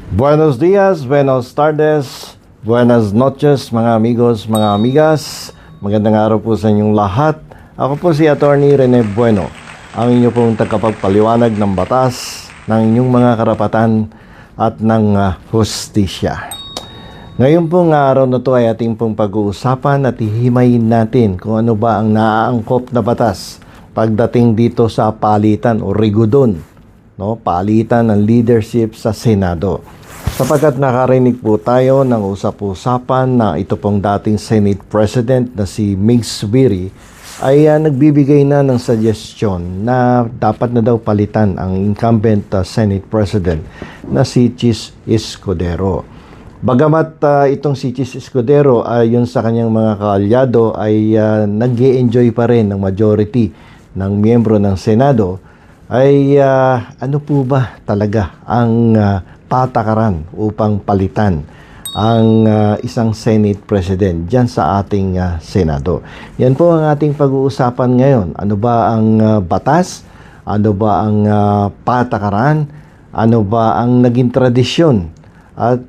Buenos dias, buenos tardes, buenas noches mga amigos, mga amigas. Magandang araw po sa inyong lahat. Ako po si Attorney Rene Bueno, ang inyo pong tagapagpaliwanag ng batas, ng inyong mga karapatan at ng hustisya. Ngayon pong araw na to ay ating pong pag-uusapan at hihimayin natin kung ano ba ang naaangkop na batas pagdating dito sa palitan o rigudon, no? Palitan ng leadership sa Senado. Sapagkat nakarinig po tayo ng usap-usapan na ito pong dating Senate President na si Mig Zubiri ay nagbibigay na ng suggestion na dapat na daw palitan ang incumbent Senate President na si Chis Escudero. Bagamat itong si Chis Escudero ayon sa kanyang mga kaalyado ay nag-e-enjoy pa rin ng majority ng miyembro ng Senado, ay ano po ba talaga ang patakaran upang palitan ang isang Senate President dyan sa ating Senado. Yan po ang ating pag-uusapan ngayon. Ano ba ang batas? Ano ba ang patakaran? Ano ba ang naging tradisyon? At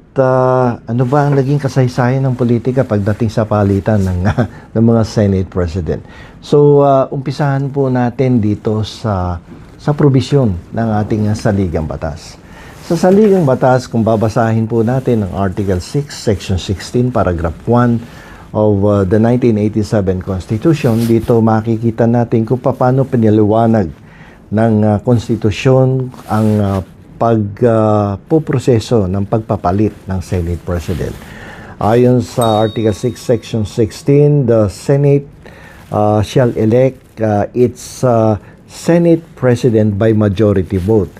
ano ba ang naging kasaysayan ng politika pagdating sa palitan ng mga Senate President? So, umpisahan po natin dito sa probisyon ng ating saligang batas. Sa saligang batas, kung babasahin po natin ang Article 6, Section 16, Paragraph 1 of the 1987 Constitution, dito makikita natin kung paano pinaliwanag ng Konstitusyon ang pagpuproseso ng pagpapalit ng Senate President. Ayon sa Article 6, Section 16, the Senate shall elect its Senate President by majority vote.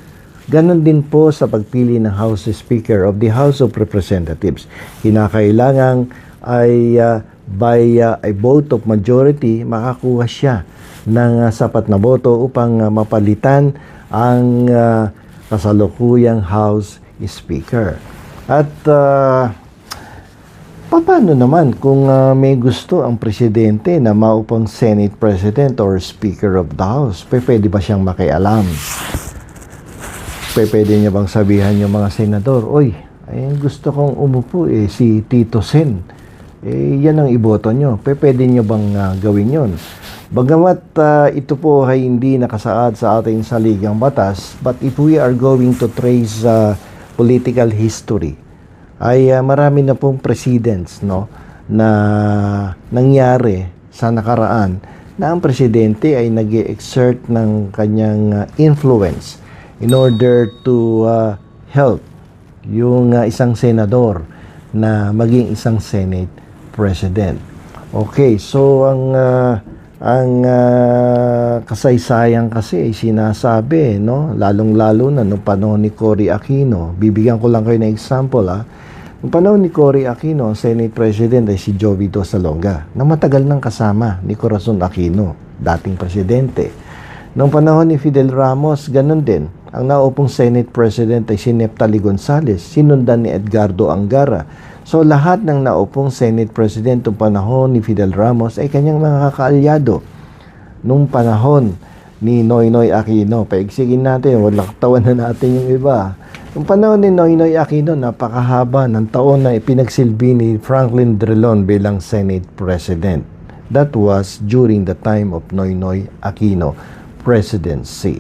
Ganon din po sa pagpili ng House Speaker of the House of Representatives. Kinakailangan ay by a vote of majority makakuha siya ng sapat na boto upang mapalitan ang kasalukuyang House Speaker. At paano naman kung may gusto ang presidente na maupang Senate President or Speaker of the House? Pwede ba siyang makialam? Pwede niya bang sabihan yung mga senador, "Oy, ay gusto kong umupo si Tito Sen. Yan ang iboto nyo." Pwede niyo bang gawin yon? Bagamat ito po ay hindi nakasaad sa ating saligang batas, but if we are going to trace political history, ay marami na pong presidents, no, na nangyari sa nakaraan na ang presidente ay nag-exert ng kanyang influence in order to help yung isang senador na maging isang Senate President. Okay, so ang kasaysayan kasi ay sinasabi, no, lalong-lalo na nung panahon ni Cory Aquino. Bibigyan ko lang kayo ng example, Nung panahon ni Cory Aquino, ang Senate President ay si Jovito Salonga, na matagal nang kasama ni Corazon Aquino, dating presidente. Noong panahon ni Fidel Ramos, ganun din. Ang naupong Senate President ay si Neftali Gonzales, sinundan ni Edgardo Angara. So lahat ng naupong Senate President noong panahon ni Fidel Ramos ay kanyang mga kakaalyado. Noong panahon ni Noynoy Aquino, paigsigin natin, walang tawan na natin yung iba. Noong panahon ni Noynoy Aquino, napakahaba ng taon na ipinagsilbi ni Franklin Drilon bilang Senate President. That was during the time of Noynoy Aquino presidency.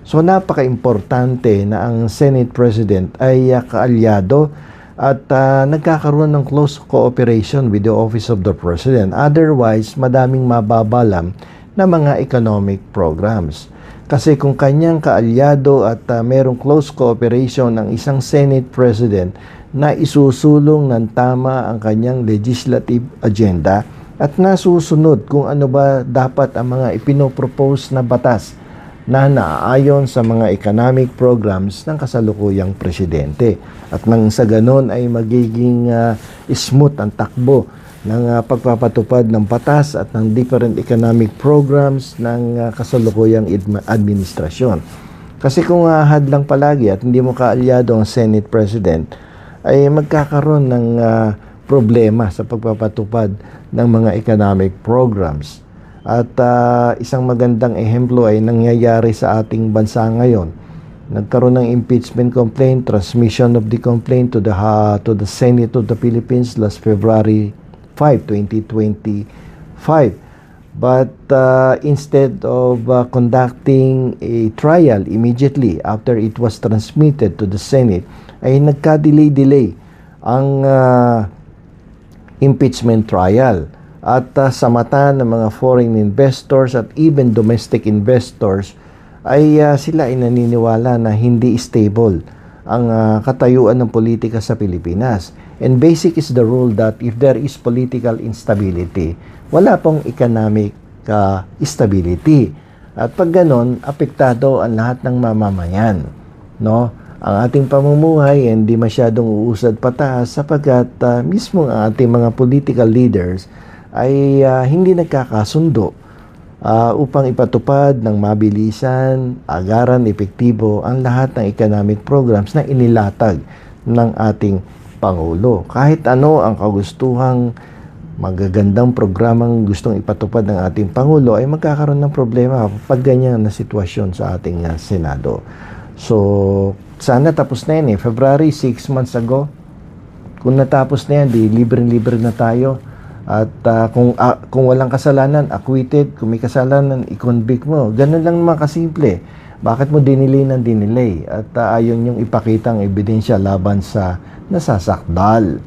So napaka-importante na ang Senate President ay kaalyado at nagkakaroon ng close cooperation with the Office of the President. Otherwise, madaming mababalam na mga economic programs. Kasi kung kanyang kaalyado at merong close cooperation ng isang Senate President na isusulong ng tama ang kanyang legislative agenda at nasusunod kung ano ba dapat ang mga ipinopropose na batas na naaayon sa mga economic programs ng kasalukuyang presidente. At nang sa ganon ay magiging smooth ang takbo ng pagpapatupad ng batas at ng different economic programs ng kasalukuyang administrasyon. Kasi kung hadlang palagi at hindi mo kaalyado ang Senate President, ay magkakaroon ng problema sa pagpapatupad ng mga economic programs. At isang magandang ehemplo ay nangyayari sa ating bansa ngayon nagkaroon ng impeachment complaint, transmission of the complaint to the Senate of the Philippines last February 5, 2025. But instead of conducting a trial immediately after it was transmitted to the Senate, ay nagka-delay ang impeachment trial. At sa mata ng mga foreign investors at even domestic investors, ay sila ay naniniwala na hindi stable ang katayuan ng politika sa Pilipinas. And basic is the rule that if there is political instability, wala pong economic stability. At pag ganon, apektado ang lahat ng mamamayan. No? Ang ating pamumuhay hindi masyadong uusad pataas sapagkat mismo ang ating mga political leaders ay hindi nagkakasundo upang ipatupad ng mabilisan, agaran, epektibo ang lahat ng economic programs na inilatag ng ating Pangulo. Kahit ano ang kagustuhang magagandang programang gustong ipatupad ng ating Pangulo ay magkakaroon ng problema pag ganyan na sitwasyon sa ating Senado. So, sana tapos na yan February, 6 months ago. Kung natapos na yan, di libre-libre na tayo. At kung walang kasalanan, acquitted. Kung may kasalanan, i-convict mo. Ganun lang naman kasimple. Bakit mo dinilay ng dinilay? At ayaw niyong ipakita ang ebidensya laban sa nasasakdal.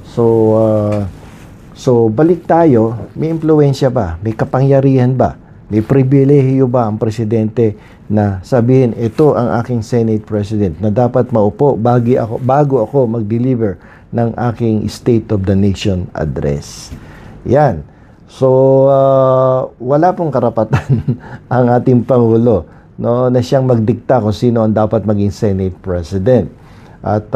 So, balik tayo. May impluwensya ba? May kapangyarihan ba? May pribilehiyo ba ang presidente na sabihin, ito ang aking Senate President na dapat maupo bago ako mag-deliver ng aking State of the Nation address. Yan. So, wala pong karapatan ang ating Pangulo, no, na siyang magdikta kung sino ang dapat maging Senate President. At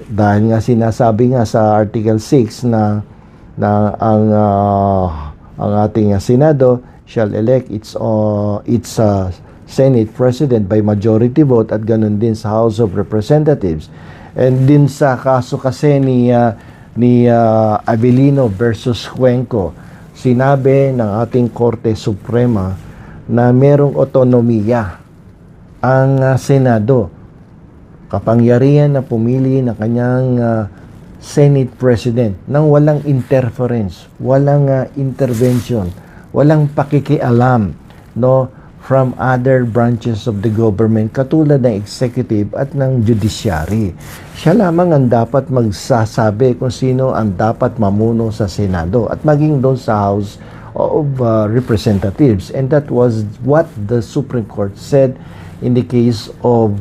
dahil nga sinasabi nga sa Article 6 na ang ating Senado shall elect its Senate President by majority vote at ganun din sa House of Representatives. And din sa kaso kasi ni Avellino versus Cuenco, sinabi ng ating Korte Suprema na merong otonomiya ang Senado, kapangyarihan na pumili ng kanyang Senate President nang walang interference, walang intervention, walang pakikialam, no, from other branches of the government katulad ng executive at ng judiciary. Siya lamang ang dapat magsasabi kung sino ang dapat mamuno sa Senado at maging doon sa House of Representatives. And that was what the Supreme Court said in the case of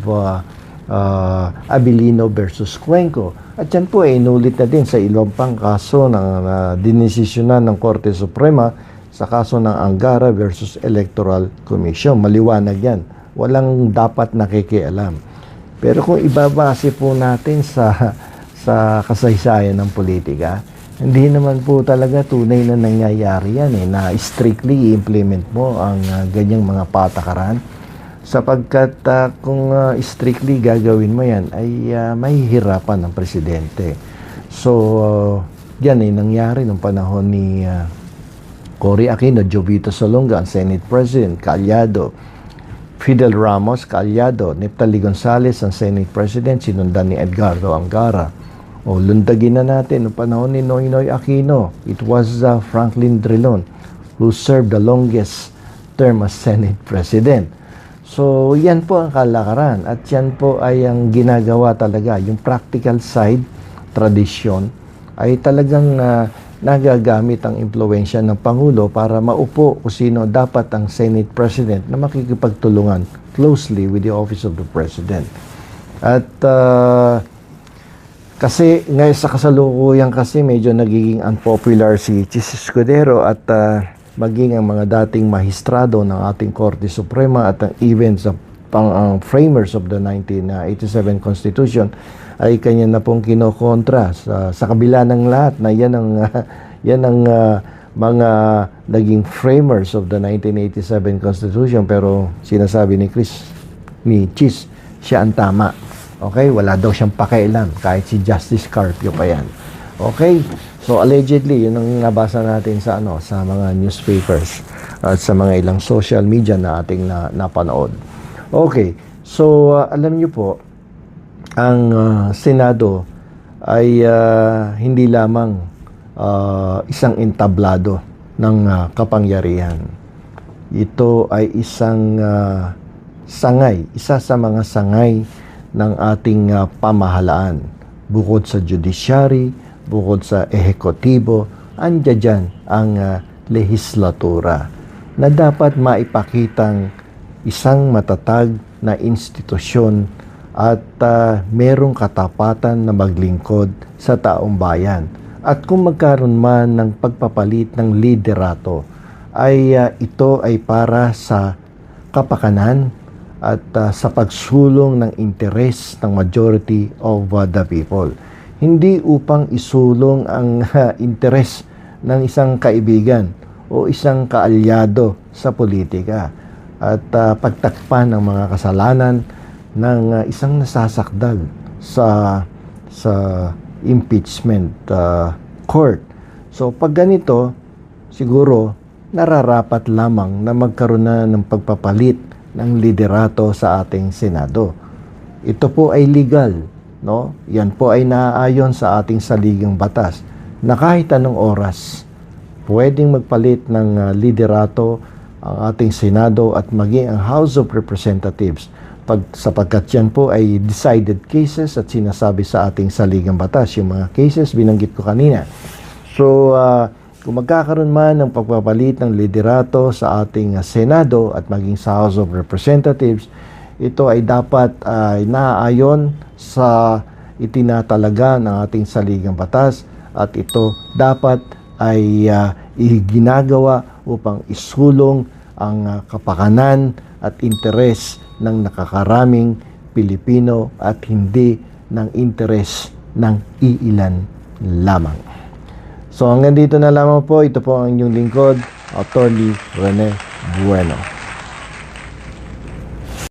Avellino versus Cuenco. At yan po ay inulit na din sa ilang pang kaso na dinesisyonan ng Korte Suprema sa kaso ng Angara versus Electoral Commission. Maliwanag yan. Walang dapat nakikialam. Pero kung ibabase po natin sa kasaysayan ng politika, hindi naman po talaga tunay na nangyayari yan na strictly i-implement mo ang ganyang mga patakaran. Sapagkat kung strictly gagawin mo yan, ay mahihirapan ng presidente. So, yan ay nangyari nung panahon ni Cory Aquino, Jovito Salonga, ang Senate President, Calyado, Fidel Ramos, Calyado, Neftali Gonzales, ang Senate President, sinundan ni Edgardo Angara. O lundagin na natin, noong panahon ni Noynoy Aquino, it was Franklin Drilon who served the longest term as Senate President. So, yan po ang kalakaran at yan po ay ang ginagawa talaga. Yung practical side, tradisyon, ay talagang nagagamit ang impluwensya ng Pangulo para maupo kung sino dapat ang Senate President na makikipagtulungan closely with the Office of the President. At kasi ngayon sa kasalukuyan kasi medyo nagiging unpopular si Chis Escudero at maging ang mga dating mahistrado ng ating Korte Suprema at ang even sa framers of the 1987 Constitution ay kanya na pong kinokontra sa kabila ng lahat na yan ang mga naging framers of the 1987 Constitution, pero sinasabi ni Chis siya ang tama. Okay, wala daw siyang pakialam kahit si Justice Carpio pa yan. Okay, so allegedly yun ang nabasa natin sa mga newspapers at sa mga ilang social media na ating napanood. Okay, So, alam niyo po, ang Senado ay hindi lamang isang entablado ng kapangyarihan. Ito ay isang sangay, isa sa mga sangay ng ating pamahalaan. Bukod sa judiciary, bukod sa ehekutibo, andiyan dyan ang lehislatura na dapat maipakitang isang matatag na institusyon at merong katapatan na maglingkod sa taong bayan. At kung magkaroon man ng pagpapalit ng liderato, ay ito ay para sa kapakanan at sa pagsulong ng interes ng majority of the people. Hindi upang isulong ang interes ng isang kaibigan o isang kaalyado sa politika at pagtakpan ng mga kasalanan ng isang nasasakdal sa impeachment court. So pag ganito, siguro nararapat lamang na magkaroon na ng pagpapalit ng liderato sa ating Senado. Ito po ay legal, no? Yan po ay naaayon sa ating saligang batas na kahit anong oras pwedeng magpalit ng liderato ang ating Senado at maging ang House of Representatives sapagkat yan po ay decided cases at sinasabi sa ating saligang batas yung mga cases binanggit ko kanina. So, kung magkakaroon man ng pagpapalit ng liderato sa ating Senado at maging sa House of Representatives, ito ay dapat naaayon sa itinatalaga ng ating saligang batas at ito dapat ay ginagawa upang isulong ang kapakanan at interes ng nakakaraming Pilipino at hindi ng interes ng iilan lamang. So hanggang dito na lamang po. Ito po ang inyong lingkod, Attorney Rene Bueno.